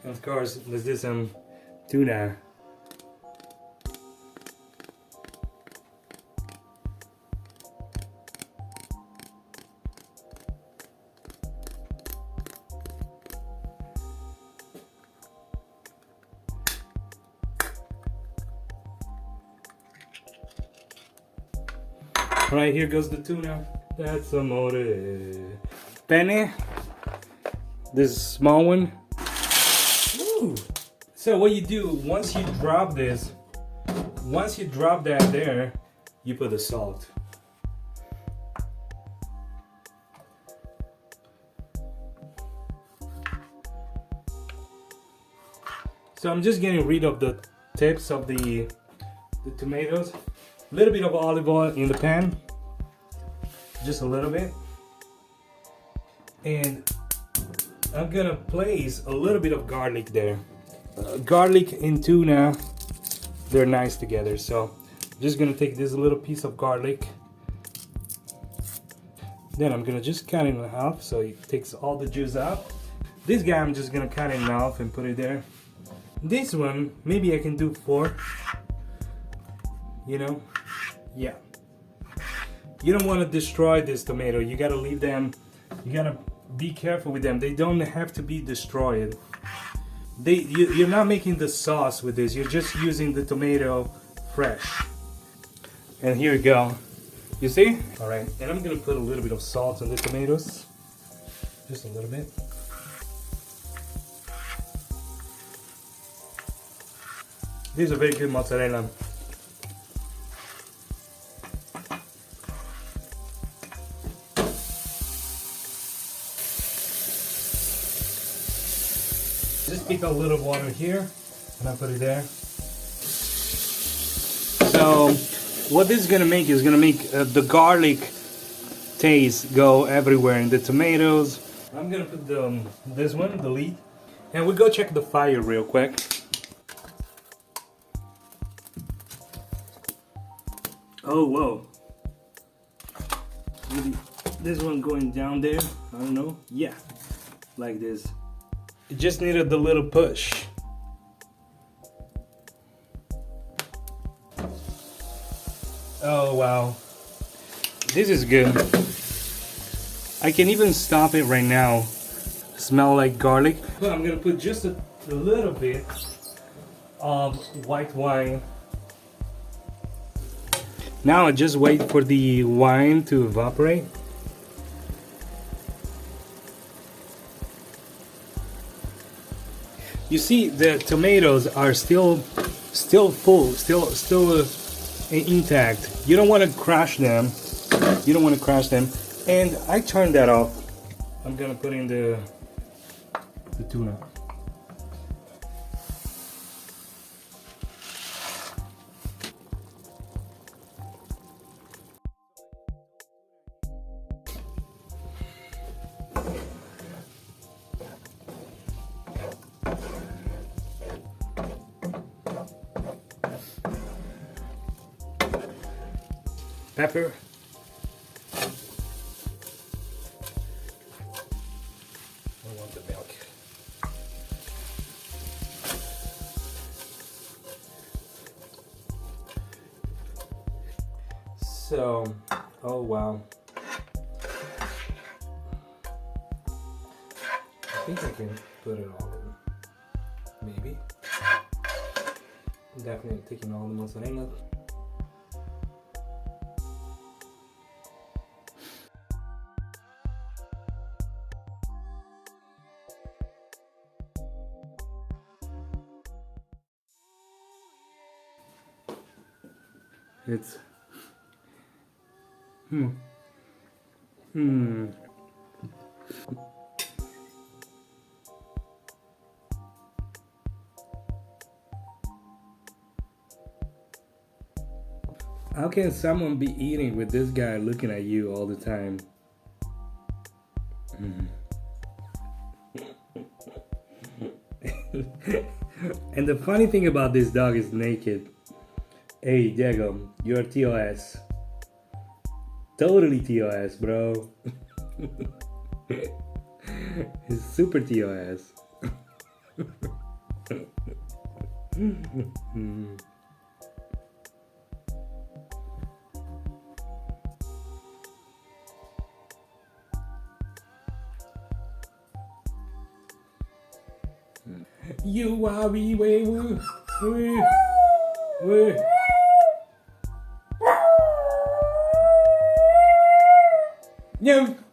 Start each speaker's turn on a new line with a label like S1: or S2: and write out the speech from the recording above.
S1: And of course, let's do some tuna. Alright, here goes the tuna. That's amore. Penne. This small one. Ooh. So what you do, once you drop this, once you drop that there, you put the salt. So I'm just getting rid of the tips of the tomatoes. A little bit of olive oil in the pan, just a little bit, and I'm gonna place a little bit of garlic there. Garlic and tuna, they're nice together, so I'm just gonna take this little piece of garlic, then I'm gonna just cut it in half so it takes all the juice out. This guy I'm just gonna cut it in half and put it there. This one, maybe I can do 4, you know. Yeah, you don't want to destroy this tomato. You gotta leave them, you gotta be careful with them. They don't have to be destroyed. You're not making the sauce with this, you're just using the tomato fresh. And here you go, you see? Alright, and I'm gonna put a little bit of salt on the tomatoes, just a little bit. This is a very good mozzarella. Just pick a little water here and I put it there. So what this is gonna make is gonna make the garlic taste go everywhere in the tomatoes. I'm gonna put this one, the lid, and we'll go check the fire real quick. Oh whoa! Maybe this one going down there. I don't know. Yeah, like this. It just needed the little push. Oh wow, this is good. I can even stop it right now. Smell like garlic. But I'm gonna put just a little bit of white wine. Now I just wait for the wine to evaporate. You see, the tomatoes are still full, still intact. You don't want to crush them. You don't want to crush them. And I turned that off. I'm gonna put in the tuna. Pepper. I want the milk. So, oh wow. I think I can put it all in. Maybe. Definitely taking all the mozzarella. It's How can someone be eating with this guy looking at you all the time? And the funny thing about this dog is naked. Hey Diego, you're TOS. Totally TOS, bro. He's super TOS. You are we way. No.